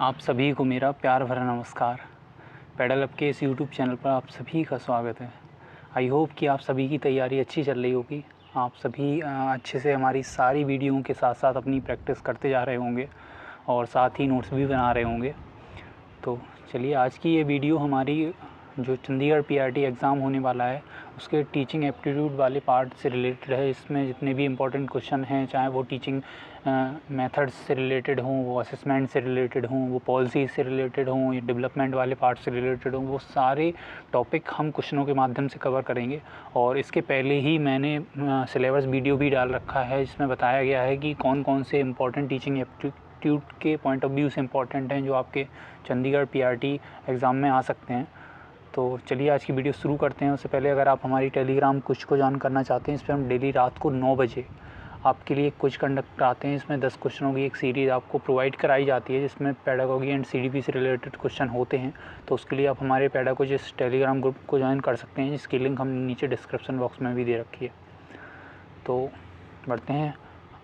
आप सभी को मेरा प्यार भरा नमस्कार। पेडल अप के इस यूट्यूब चैनल पर आप सभी का स्वागत है। आई होप कि आप सभी की तैयारी अच्छी चल रही होगी। आप सभी अच्छे से हमारी सारी वीडियोओं के साथ साथ अपनी प्रैक्टिस करते जा रहे होंगे और साथ ही नोट्स भी बना रहे होंगे। तो चलिए, आज की ये वीडियो हमारी जो चंडीगढ़ पीआरटी एग्ज़ाम होने वाला है उसके टीचिंग एप्टीट्यूड वाले पार्ट से रिलेटेड है। इसमें जितने भी इम्पोर्टेंट क्वेश्चन हैं, चाहे वो टीचिंग मेथड्स से रिलेटेड हों, वो असेसमेंट से रिलेटेड हों, वो पॉलिसी से रिलेटेड हों, या डेवलपमेंट वाले पार्ट से रिलेटेड हों, वो सारे टॉपिक हम क्वेश्चनों के माध्यम से कवर करेंगे। और इसके पहले ही मैंने सिलेबस वीडियो भी डाल रखा है जिसमें बताया गया है कि कौन कौन से इम्पोर्टेंट टीचिंग एप्टीट्यूड के पॉइंट ऑफ व्यू से इम्पॉर्टेंट हैं जो आपके चंडीगढ़ पीआरटी एग्ज़ाम में आ सकते हैं। तो चलिए आज की वीडियो शुरू करते हैं। उससे पहले अगर आप हमारी टेलीग्राम कुछ को ज्वाइन करना चाहते हैं, इस पर हम डेली रात को 9 बजे आपके लिए कुछ कंडक्ट कराते हैं। इसमें 10 क्वेश्चनों की एक सीरीज़ आपको प्रोवाइड कराई जाती है जिसमें पेडागोगी एंड सीडीपी से रिलेटेड क्वेश्चन होते हैं। तो उसके लिए आप हमारे पेडागोजिस्ट टेलीग्राम ग्रुप को ज्वाइन कर सकते हैं, जिसकी लिंक हमने नीचे डिस्क्रिप्शन बॉक्स में भी दे रखी है। तो बढ़ते हैं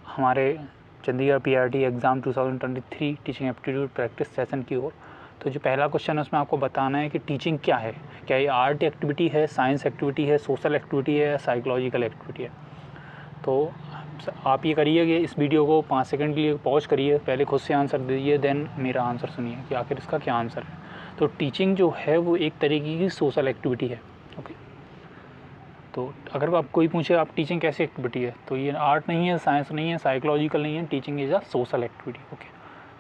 हमारे Chandigarh PRT exam 2023 teaching aptitude practice session की ओर। तो जो पहला क्वेश्चन है उसमें आपको बताना है कि टीचिंग क्या है। क्या ये आर्ट एक्टिविटी है, साइंस एक्टिविटी है, सोशल एक्टिविटी है या साइकोलॉजिकल एक्टिविटी है। तो आप ये करिए कि इस वीडियो को 5 सेकंड के लिए पॉज करिए, पहले खुद से आंसर दीजिए, देन मेरा आंसर सुनिए कि आखिर इसका क्या आंसर है। तो टीचिंग जो है वो एक तरीके की सोशल एक्टिविटी है। ओके, तो अगर आप कोई पूछे आप टीचिंग कैसी एक्टिविटी है, तो ये आर्ट नहीं है, साइंस नहीं है, साइकोलॉजिकल नहीं है, teaching is a social activity. Okay,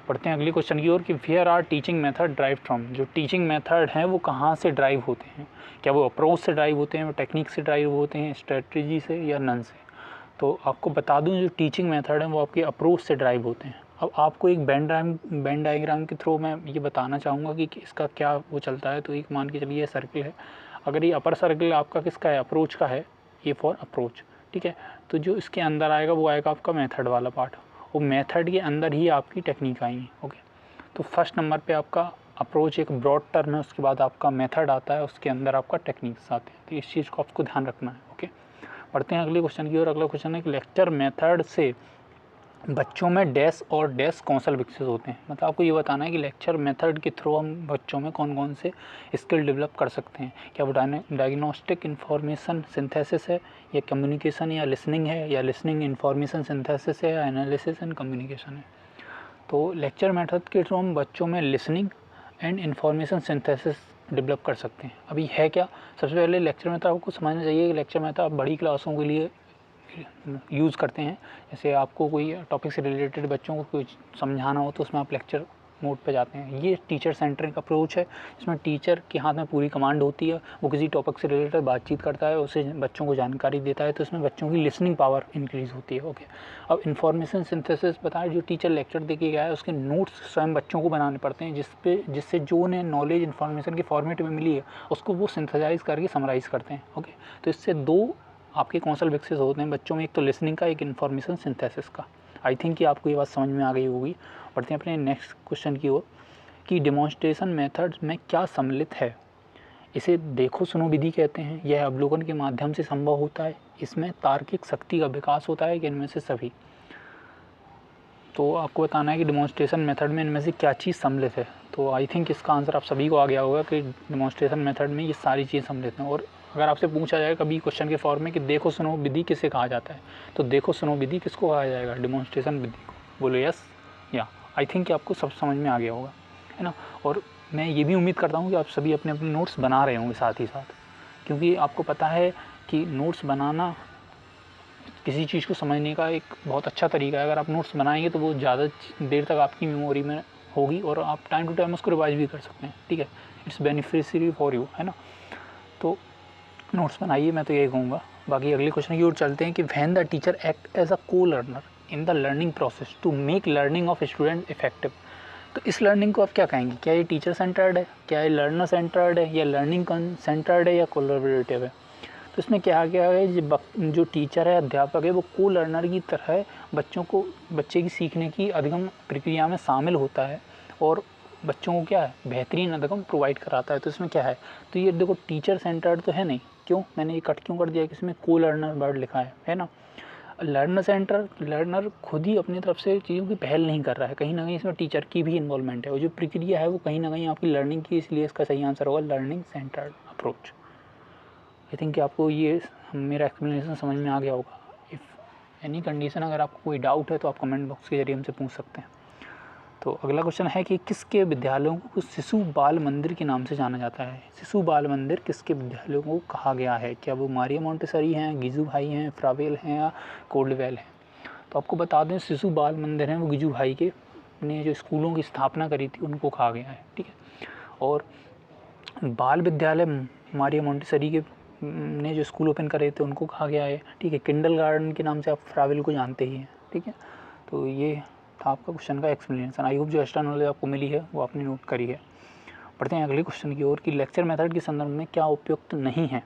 पढ़ते हैं अगले क्वेश्चन की ओर कि where are teaching method drive from. जो टीचिंग मेथड हैं वो कहाँ से ड्राइव होते हैं। क्या वो अप्रोच से ड्राइव होते हैं, वो टेक्निक से ड्राइव होते हैं, स्ट्रेटजी से, या नन से। तो आपको बता दूं जो टीचिंग मेथड है वो आपके अप्रोच से ड्राइव होते हैं। अब आपको एक बेन डायग्राम के थ्रू मैं ये बताना चाहूँगा कि इसका क्या वो चलता है। तो एक मान के चलिए सर्कल है, अगर ये अपर सर्कल आपका किसका है, अप्रोच का है, ये फॉर अप्रोच, ठीक है। तो जो इसके अंदर आएगा वो आएगा आपका मेथड वाला पार्ट, वो मेथड के अंदर ही आपकी टेक्निक आएंगी। ओके, तो फर्स्ट नंबर पे आपका अप्रोच एक ब्रॉड टर्म है, उसके बाद आपका मेथड आता है, उसके अंदर आपका टेक्निक्स आते हैं। तो इस चीज़ को आपको ध्यान रखना है। ओके, पढ़ते हैं अगले क्वेश्चन की ओर। अगला क्वेश्चन है कि लेक्चर मेथड से बच्चों में डैश और डैश कौशल विकसित होते हैं। मतलब आपको ये बताना है कि लेक्चर मेथड के थ्रू हम बच्चों में कौन कौन से स्किल डेवलप कर सकते हैं। क्या वो डायग्नोस्टिक इन्फॉर्मेशन सिंथेसिस है, या कम्युनिकेशन या लिसनिंग है, या लिसनिंग इन्फॉर्मेशन सिंथेसिस है, या एनालिसिस एंड कम्युनिकेशन है। तो लेक्चर मेथड के थ्रू हम बच्चों में listening and information synthesis develop कर सकते हैं। अभी है क्या, सबसे पहले लेक्चर मेथड आपको समझना चाहिए कि लेक्चर मेथड आप बड़ी क्लासों के लिए यूज़ करते हैं। जैसे आपको कोई टॉपिक से रिलेटेड बच्चों को कुछ समझाना हो तो उसमें आप लेक्चर मोड पे जाते हैं। ये टीचर सेंटरिक अप्रोच है, जिसमें टीचर के हाथ में पूरी कमांड होती है, वो किसी टॉपिक से रिलेटेड बातचीत करता है, उसे बच्चों को जानकारी देता है, तो इसमें बच्चों की लिसनिंग पावर इंक्रीज़ होती है। ओके, अब इन्फॉर्मेशन सिंथेसिस बताएं, जो टीचर लेक्चर दे के गया है उसके नोट्स स्वयं बच्चों को बनाने पड़ते हैं, जिससे जो उन्हें नॉलेज इन्फॉर्मेशन के फॉर्मेट में मिली है उसको वो सिंथेसाइज करके समराइज़ करते हैं। ओके, तो इससे दो आपके कौशल विकसित होते हैं बच्चों में, एक तो लिसनिंग का, एक इन्फॉर्मेशन सिंथेसिस का। आई थिंक कि आपको ये बात समझ में आ गई होगी। बढ़ते हैं अपने नेक्स्ट क्वेश्चन की ओर कि डेमोन्स्ट्रेशन मेथड्स में क्या सम्मिलित है। इसे देखो सुनो विधि कहते हैं। यह अवलोकन के माध्यम से संभव होता है। इसमें तार्किक शक्ति का विकास होता है कि इनमें से सभी। तो आपको बताना है कि डेमोन्स्ट्रेशन मेथड में इनमें से क्या चीज़ सम्मिलित है। तो आई थिंक इसका आंसर आप सभी को आ गया होगा कि डेमोन्स्ट्रेशन मेथड में ये सारी चीज़ सम्मिलित हैं। और अगर आपसे पूछा जाए कभी क्वेश्चन के फॉर्म में कि देखो सुनो विधि किसे कहा जाता है, तो देखो सुनो विधि किसको कहा जाएगा, डेमोन्स्ट्रेशन विधि को। बोलो यस या। आई थिंक कि आपको सब समझ में आ गया होगा, है ना। और मैं ये भी उम्मीद करता हूँ कि आप सभी अपने अपने नोट्स बना रहे होंगे साथ ही साथ, क्योंकि आपको पता है कि नोट्स बनाना किसी चीज़ को समझने का एक बहुत अच्छा तरीका है। अगर आप नोट्स बनाएंगे तो वो ज़्यादा देर तक आपकी मेमोरी में होगी और आप टाइम टू टाइम उसको रिवाइज भी कर सकते हैं। ठीक है, इट्स बेनिफिशियरी फॉर यू, है ना। तो नोट्स बनाइए, मैं तो यही कहूँगा। बाकी अगले क्वेश्चन की ओर चलते हैं कि when the teacher act as a co learner in the learning process to make learning of student effective. तो इस लर्निंग को आप क्या कहेंगे, क्या ये टीचर सेंटर्ड है, क्या ये लर्नर सेंटर्ड है, या लर्निंग सेंटर्ड है, या कोलैबोरेटिव है। तो इसमें क्या क्या है, जो टीचर है, अध्यापक है, वो को लर्नर की तरह बच्चे की सीखने की अधिगम प्रक्रिया में शामिल होता है और बच्चों को क्या है, बेहतरीन अधिगम प्रोवाइड कराता है। तो इसमें क्या है, तो ये देखो टीचर सेंटर्ड तो है नहीं। क्यों, मैंने ये कट क्यों कर दिया कि इसमें को लर्नर वर्ड लिखा है ना। लर्नर खुद ही अपनी तरफ से चीज़ों की पहल नहीं कर रहा है, कहीं ना कहीं इसमें टीचर की भी इन्वॉल्वमेंट है, और जो प्रक्रिया है वो कहीं ना कहीं आपकी लर्निंग की, इसलिए इसका सही आंसर होगा learning centred approach. I think कि आपको ये मेरा एक्सप्लेनेशन समझ में आ गया होगा। इफ़ एनी कंडीशन, अगर आपको कोई डाउट है तो आप कमेंट बॉक्स के जरिए हमसे पूछ सकते हैं। तो अगला क्वेश्चन है कि किसके विद्यालयों को शिशु बाल मंदिर के नाम से जाना जाता है? शिशु बाल मंदिर किसके विद्यालयों को कहा गया है? क्या वो मारिया मोंटेसरी हैं, गिजू भाई हैं, फ्रावेल हैं या कोल्डवेल हैं? तो आपको बता दें शिशु बाल मंदिर हैं वो गिजू भाई के ने जो स्कूलों की स्थापना करी थी उनको कहा गया है, ठीक है। और बाल विद्यालय मारिया मोंटेसरी के ने जो स्कूल ओपन करे थे उनको कहा गया है, ठीक है। किंडरगार्टन के नाम से आप फ्रावेल को जानते ही हैं, ठीक है। तो ये था आपका क्वेश्चन का एक्सप्लेनेशन। आई होप जो एक्स्ट्रा नॉलेज आपको मिली है वो आपने नोट करी है। पढ़ते हैं अगले क्वेश्चन की ओर कि लेक्चर मेथड के संदर्भ में क्या उपयुक्त नहीं है?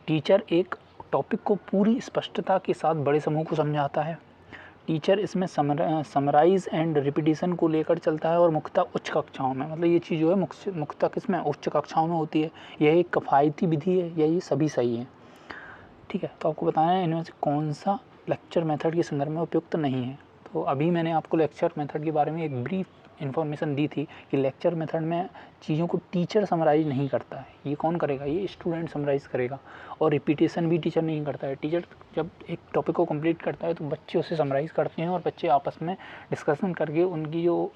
टीचर एक टॉपिक को पूरी स्पष्टता के साथ बड़े समूह को समझाता है। टीचर इसमें समराइज एंड रिपीटिशन को लेकर चलता है और मुख्यतः उच्च कक्षाओं में, मतलब ये चीज़ जो है मुख्यतः किसमें, उच्च कक्षाओं में होती है। यह एक किफ़ायती विधि है या ये सभी सही है, ठीक है। तो आपको बताना है इनमें से कौन सा लेक्चर मेथड के संदर्भ में उपयुक्त नहीं है। तो अभी मैंने आपको लेक्चर मेथड के बारे में एक ब्रीफ इन्फॉर्मेशन दी थी कि लेक्चर मेथड में चीज़ों को टीचर समराइज़ नहीं करता है। ये कौन करेगा? ये स्टूडेंट समराइज़ करेगा। और रिपीटेशन भी टीचर नहीं करता है। टीचर जब एक टॉपिक को कंप्लीट करता है तो बच्चे उसे समराइज़ करते हैं और बच्चे आपस में डिस्कशन करके उनकी जो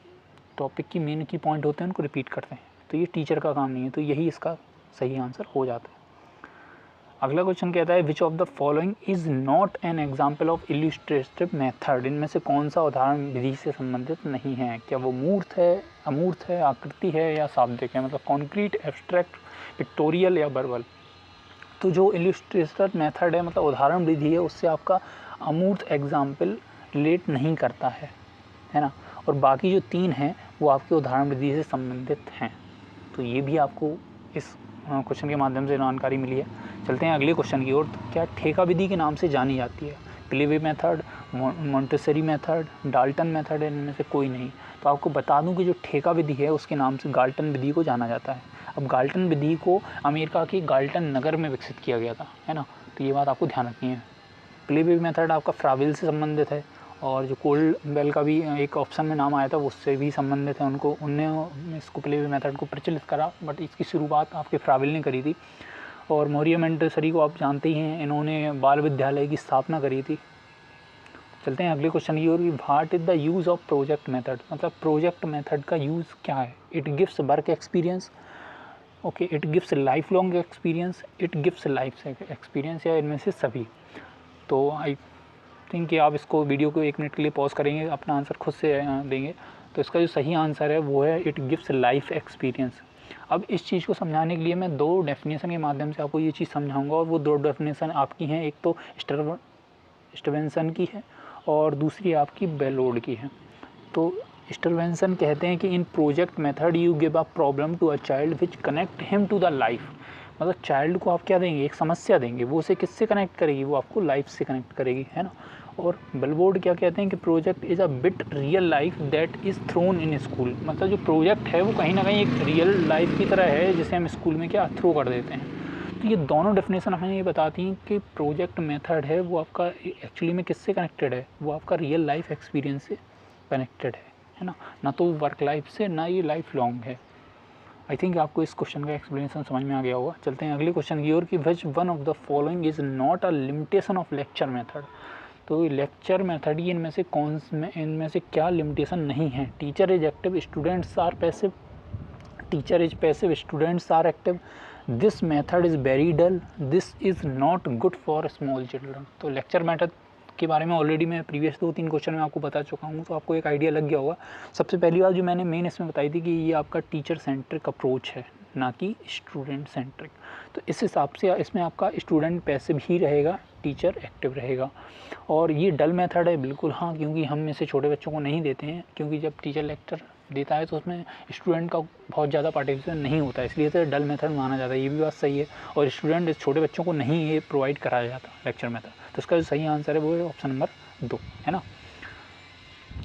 टॉपिक की मेन की पॉइंट होते हैं उनको रिपीट करते हैं। तो ये टीचर का काम नहीं है, तो यही इसका सही आंसर हो जाता है। अगला क्वेश्चन कहता है which of the following is not an example of illustrative method? इनमें से कौन सा उदाहरण विधि से संबंधित नहीं है? क्या वो मूर्त है, अमूर्त है, आकृति है या शाब्दिक है, मतलब कॉन्क्रीट, एब्स्ट्रैक्ट, पिक्टोरियल या वर्बल? तो जो इल्यूस्ट्रेटिव मेथड है, मतलब उदाहरण विधि है, उससे आपका अमूर्त एग्जाम्पल रिलेट नहीं करता है ना। और बाकी जो 3 हैं वो आपके उदाहरण विधि से संबंधित हैं। तो ये भी आपको इस क्वेश्चन के माध्यम से जानकारी मिली है। चलते हैं अगले क्वेश्चन की ओर। तो क्या ठेका विधि के नाम से जानी जाती है? क्लेवे method, Montessori method, Dalton method, इनमें से कोई नहीं। तो आपको बता दूं कि जो ठेका विधि है उसके नाम से गाल्टन विधि को जाना जाता है। अब गाल्टन विधि को अमेरिका के गाल्टन नगर में विकसित किया गया था, है ना। तो ये बात आपको ध्यान रखनी है। क्लेवे मेथड आपका फ्रावेल से संबंधित है, और जो कोल्डवेल का भी एक ऑप्शन में नाम आया था उससे भी संबंधित है। उनने इसको क्लेवे मेथड को प्रचलित करा, बट इसकी शुरुआत आपके फ्रावेल ने करी थी। और मारिया मोंटेसरी को आप जानते ही हैं, इन्होंने बाल विद्यालय की स्थापना करी थी। चलते हैं अगले क्वेश्चन की ओर। What is the use of project method? मतलब प्रोजेक्ट मेथड का यूज़ क्या है? It gives work experience, okay, it gives life long experience, it gives life experience, या इनमें से सभी। तो आई थिंक कि आप इसको वीडियो को 1 मिनट के लिए पॉज करेंगे, अपना आंसर खुद से देंगे। तो इसका जो सही आंसर है वो है इट गिव्स लाइफ एक्सपीरियंस। अब इस चीज़ को समझाने के लिए मैं 2 डेफिनेशन के माध्यम से आपको ये चीज़ समझाऊंगा, और वो 2 डेफिनेशन आपकी हैं, एक तो स्टरवेंसन की है और दूसरी आपकी बेलोड की है। तो स्टरवेंसन कहते हैं कि in project method you give a problem to a child which connect him to the life. मतलब चाइल्ड को आप क्या देंगे? एक समस्या देंगे, वो उसे किससे कनेक्ट करेगी? वो आपको लाइफ से कनेक्ट करेगी, है ना। और बेलबोर्ड क्या कहते हैं कि project is a bit real life that is thrown in school. मतलब जो प्रोजेक्ट है वो कहीं ना कहीं एक रियल लाइफ की तरह है जिसे हम स्कूल में क्या थ्रो कर देते हैं। तो ये दोनों डेफिनेशन हमें ये बताती हैं कि प्रोजेक्ट मेथड है वो आपका एक्चुअली में किससे कनेक्टेड है? वो आपका रियल लाइफ एक्सपीरियंस से कनेक्टेड है ना। ना तो वर्क लाइफ से, ना ये लाइफ लॉन्ग है। आई थिंक आपको इस क्वेश्चन का एक्सप्लेनेशन समझ में आ गया होगा। चलते हैं अगले क्वेश्चन की ओर कि which one of the following is not a limitation of lecture method? तो लेक्चर मेथड ही इनमें से इनमें से क्या लिमिटेशन नहीं है? Teacher is active, students are passive, teacher is passive, students are active, this method is very dull, this is not good for small children. तो लेक्चर मेथड के बारे में ऑलरेडी मैं प्रीवियस 2-3 क्वेश्चन में आपको बता चुका हूँ, तो आपको एक आइडिया लग गया होगा। सबसे पहली बात जो मैंने मेन इसमें बताई थी कि ये आपका टीचर सेंट्रिक अप्रोच है, ना कि स्टूडेंट सेंट्रिक। तो इस हिसाब से इसमें आपका स्टूडेंट पैसिव ही रहेगा, टीचर एक्टिव रहेगा। और ये डल मेथड है बिल्कुल, हाँ, क्योंकि हम इसे छोटे बच्चों को नहीं देते हैं, क्योंकि जब टीचर लेक्चर देता है तो उसमें स्टूडेंट का बहुत ज़्यादा पार्टिसिपेशन नहीं होता है, इसलिए तो डल मेथड माना जाता है। ये भी बात सही है। और स्टूडेंट छोटे बच्चों को नहीं ये प्रोवाइड कराया जाता लेक्चर मेथड। तो इसका जो सही आंसर है वो है ऑप्शन नंबर 2, है ना।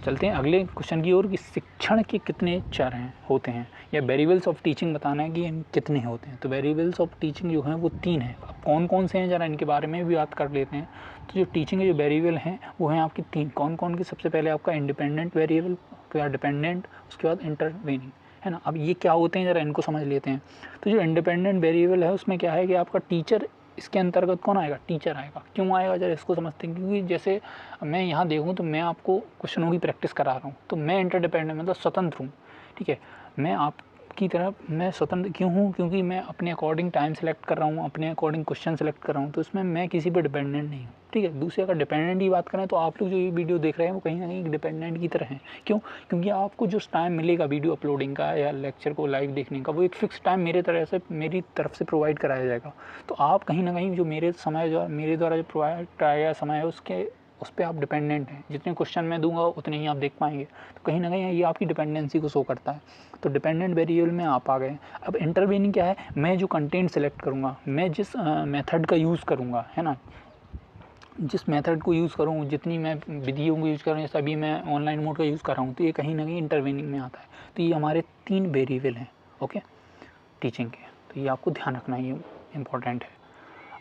चलते हैं अगले क्वेश्चन की ओर कि शिक्षण के कितने चर होते हैं, या वेरिएबल्स ऑफ टीचिंग बताना है कि कितने होते हैं। तो वेरिएबल्स ऑफ टीचिंग जो हैं वो 3 हैं। अब कौन कौन से हैं ज़रा इनके बारे में भी बात कर लेते हैं। तो जो टीचिंग के जो वेरिएबल हैं वो हैं आपकी 3। कौन कौन की? सबसे पहले आपका इंडिपेंडेंट वेरिएबल, उसके बाद डिपेंडेंट, उसके बाद इंटरवेनिंग, है ना। अब ये क्या होते हैं ज़रा इनको समझ लेते हैं। तो जो इंडिपेंडेंट वेरिएबल है उसमें क्या है कि आपका टीचर, इसके अंतर्गत कौन आएगा? टीचर आएगा। क्यों आएगा जरा इसको समझते हैं। क्योंकि जैसे मैं यहाँ देखूँ तो मैं आपको क्वेश्चनों की प्रैक्टिस करा रहा हूँ, तो मैं इंटरडिपेंडेंट मतलब स्वतंत्र हूँ, ठीक है। मैं आपकी तरफ मैं स्वतंत्र क्यों हूँ? क्योंकि मैं अपने अकॉर्डिंग टाइम सेलेक्ट कर रहा हूँ, अपने अकॉर्डिंग क्वेश्चन सेलेक्ट कर रहा हूँ, तो इसमें मैं किसी पर डिपेंडेंट नहीं हूँ, ठीक है। दूसरे अगर डिपेंडेंट की बात करें तो आप लोग जो ये वीडियो देख रहे हैं वो कहीं ना कहीं डिपेंडेंट की तरह हैं। क्यों? क्योंकि आपको जो टाइम मिलेगा वीडियो अपलोडिंग का या लेक्चर को लाइव देखने का, वो एक फिक्स टाइम मेरी तरफ से प्रोवाइड कराया जाएगा। तो आप कहीं ना कहीं जो मेरे द्वारा जो प्रोवाइड कराया गया समय है उस पर आप डिपेंडेंट हैं। जितने क्वेश्चन मैं दूंगा उतने ही आप देख पाएंगे। तो कहीं ना कहीं ये आपकी डिपेंडेंसी को शो करता है। तो डिपेंडेंट वेरिएबल में आप आ गए। अब इंटरवेनिंग क्या है? मैं जो कंटेंट सेलेक्ट करूँगा, मैं जिस मेथड का यूज़ करूँगा, है ना, जिस मेथड को यूज़ करूँ, जितनी मैं विधियों को यूज़ करूँ, सभी मैं ऑनलाइन मोड का यूज़ कर रहा हूँ, तो ये कहीं ना कहीं इंटरवेनिंग में आता है। तो ये हमारे 3 वेरिएबल हैं, ओके, टीचिंग के। तो ये आपको ध्यान रखना, ये इंपॉर्टेंट है।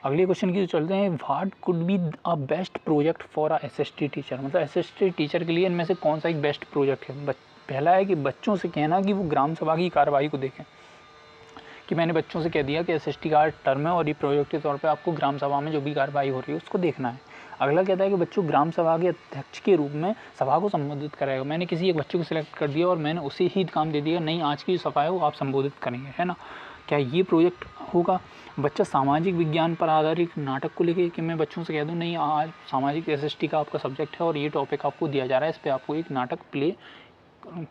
अगले क्वेश्चन की चलते हैं। What could be a best project for a SST teacher, मतलब एसएसटी टीचर के लिए इनमें से कौन सा एक बेस्ट प्रोजेक्ट है? पहला है कि बच्चों से कहना कि वो ग्राम सभा की कार्रवाई को देखें, कि मैंने बच्चों से कह दिया कि एसएसटी का टर्म है और ये प्रोजेक्ट के तौर पे आपको ग्राम सभा में जो भी कार्रवाई हो रही है उसको देखना है। अगला कहता है कि बच्चों ग्राम सभा के अध्यक्ष के रूप में सभा को संबोधित करेगा। मैंने किसी एक बच्चे को सिलेक्ट कर दिया और मैंने उसे ही काम दे दिया, नहीं आज की सभा है वो आप संबोधित करेंगे, है ना। क्या ये प्रोजेक्ट होगा? बच्चा सामाजिक विज्ञान पर आधारित नाटक को लेके, कि मैं बच्चों से कह दूं नहीं आज सामाजिक एसएसटी का आपका सब्जेक्ट है और ये टॉपिक आपको दिया जा रहा है, इस पर आपको एक नाटक प्ले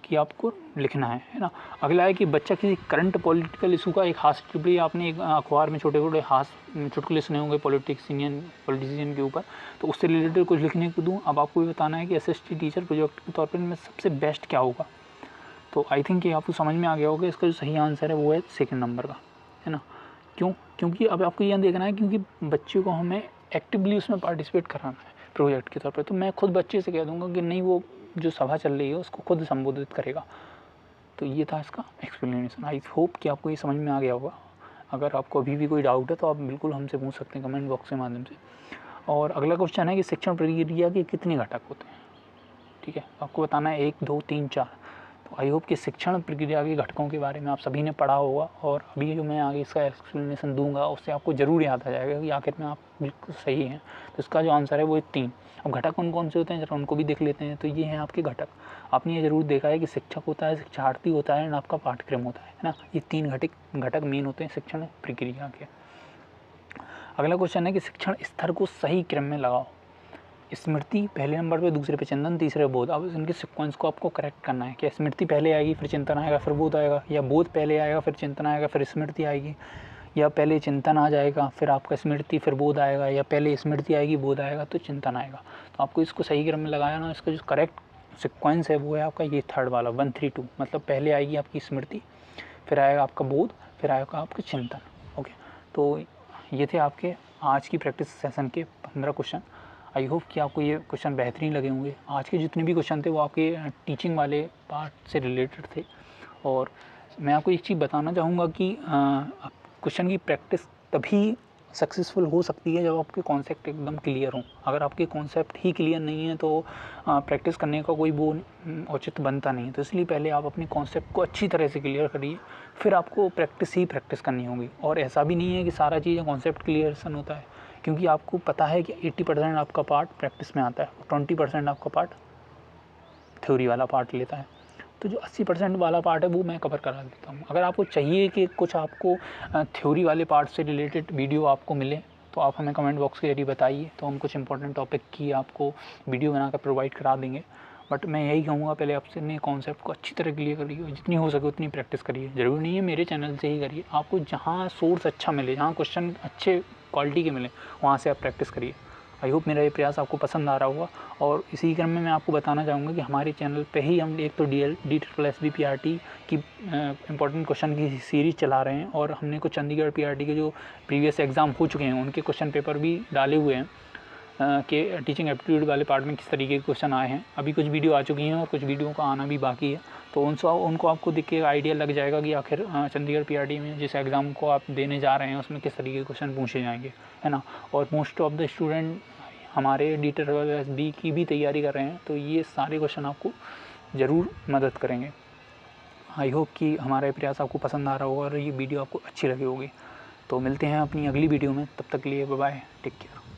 कि आपको लिखना है ना। अगला है कि बच्चा किसी करंट पॉलिटिकल इशू का एक हास्य टिप्पणी, आपने एक अखबार में छोटे छोटे हास्य चुटकुले सुने होंगे पॉलिटिशियन के ऊपर, तो उससे रिलेटेड कुछ लिखने को दूं। अब आपको ये बताना है कि एसएसटी टीचर प्रोजेक्ट के तौर पर इनमें सबसे बेस्ट क्या होगा। तो आई थिंक ये आपको समझ में आ गया होगा। इसका जो सही आंसर है वो है 2nd नंबर का, है ना। क्यों? क्योंकि अब आपको यह देखना है क्योंकि बच्चे को हमें एक्टिवली उसमें पार्टिसिपेट कराना है प्रोजेक्ट के तौर पे। तो मैं खुद बच्चे से कह दूंगा कि नहीं वो जो सभा चल रही है उसको खुद संबोधित करेगा। तो ये था इसका एक्सप्लेनेशन। आई होप कि आपको ये समझ में आ गया होगा। अगर आपको अभी भी कोई डाउट है तो आप बिल्कुल हमसे पूछ सकते हैं कमेंट बॉक्स के माध्यम से। और अगला क्वेश्चन है कि शिक्षण प्रक्रिया के कितने घटक होते हैं, ठीक है। आपको बताना है 1, 2, 3, 4। तो आई होप कि शिक्षण प्रक्रिया के घटकों के बारे में आप सभी ने पढ़ा होगा, और अभी जो मैं आगे इसका एक्सप्लेनेशन दूंगा उससे आपको ज़रूर याद आ जाएगा कि आखिर में आप बिल्कुल सही हैं। तो इसका जो आंसर है वो 3। अब घटक कौन कौन से होते हैं जरा उनको भी देख लेते हैं। तो ये हैं आपके घटक। आपने ये ज़रूर देखा है कि शिक्षक होता है, शिक्षार्थी होता है, और आपका पाठ्यक्रम होता है ना। ये 3 घटक मेन होते हैं शिक्षण प्रक्रिया के। अगला क्वेश्चन है कि शिक्षण स्तर को सही क्रम में लगाओ। स्मृति पहले नंबर पे, दूसरे पे चिंतन, तीसरे बोध। अब इनके सीक्वेंस को आपको करेक्ट करना है कि स्मृति पहले आएगी फिर चिंतन आएगा फिर बोध आएगा, या बोध पहले आएगा फिर चिंतन आएगा फिर स्मृति आएगी, या पहले चिंतन आ जाएगा फिर आपका स्मृति फिर बोध आएगा, या पहले स्मृति आएगी बोध आएगा तो चिंतन आएगा। तो आपको इसको सही क्रम में लगाया ना। इसका जो करेक्ट सीक्वेंस है वो है आपका ये 3rd वाला 1, 3, 2। मतलब पहले आएगी आपकी स्मृति, फिर आएगा आपका बोध, फिर आएगा आपका चिंतन। ओके, तो ये थे आपके आज की प्रैक्टिस सेशन के 15 क्वेश्चन। आई होप कि आपको ये क्वेश्चन बेहतरीन लगे होंगे। आज के जितने भी क्वेश्चन थे वो आपके टीचिंग वाले पार्ट से रिलेटेड थे। और मैं आपको एक चीज़ बताना चाहूँगा कि क्वेश्चन की प्रैक्टिस तभी सक्सेसफुल हो सकती है जब आपके कॉन्सेप्ट एकदम क्लियर हों। अगर आपके कॉन्सेप्ट ही क्लियर नहीं है तो प्रैक्टिस करने का कोई वो औचित्य बनता नहीं है। तो इसलिए पहले आप अपने कॉन्सेप्ट को अच्छी तरह से क्लियर करिए, फिर आपको प्रैक्टिस करनी होगी। और ऐसा भी नहीं है कि सारा चीज़ कॉन्सेप्ट क्लियरेशन होता है, क्योंकि आपको पता है कि 80% आपका पार्ट प्रैक्टिस में आता है, 20% आपका पार्ट थ्योरी वाला पार्ट लेता है। तो जो 80% वाला पार्ट है वो मैं कवर करा देता हूँ। अगर आपको चाहिए कि कुछ आपको थ्योरी वाले पार्ट से रिलेटेड वीडियो आपको मिले तो आप हमें कमेंट बॉक्स के जरिए बताइए, तो हम कुछ इंपॉर्टेंट टॉपिक की आपको वीडियो बनाकर प्रोवाइड करा देंगे। बट मैं यही कहूँगा पहले आपसे अपने कॉन्सेप्ट को अच्छी तरह क्लियर करिए, जितनी हो सके उतनी प्रैक्टिस करिए। ज़रूरी नहीं है मेरे चैनल से ही करिए, आपको जहाँ सोर्स अच्छा मिले, जहाँ क्वेश्चन अच्छे क्वालिटी के मिले वहाँ से आप प्रैक्टिस करिए। आई होप मेरा ये प्रयास आपको पसंद आ रहा होगा। और इसी क्रम में मैं आपको बताना चाहूँगा कि हमारे चैनल पे ही हम एक तो DSSB PRT की इंपॉर्टेंट क्वेश्चन की सीरीज़ चला रहे हैं, और हमने कुछ चंडीगढ़ PRT के जो प्रीवियस एग्ज़ाम हो चुके हैं उनके क्वेश्चन पेपर भी डाले हुए हैं के टीचिंग एप्टीट्यूड वाले पार्ट में किस तरीके के क्वेश्चन आए हैं। अभी कुछ वीडियो आ चुकी हैं और कुछ वीडियो का आना भी बाकी है, तो उनको आपको देख के आइडिया लग जाएगा कि आखिर चंडीगढ़ पीआरटी में जिस एग्ज़ाम को आप देने जा रहे हैं उसमें किस तरीके के क्वेश्चन पूछे जाएंगे, है ना। और मोस्ट ऑफ द स्टूडेंट हमारे DTET की भी तैयारी कर रहे हैं, तो ये सारे क्वेश्चन आपको ज़रूर मदद करेंगे। आई होप कि हमारा ये प्रयास आपको पसंद आ रहा होगा और ये वीडियो आपको अच्छी लगी होगी। तो मिलते हैं अपनी अगली वीडियो में, तब तक के लिए बाय बाय, टेक केयर।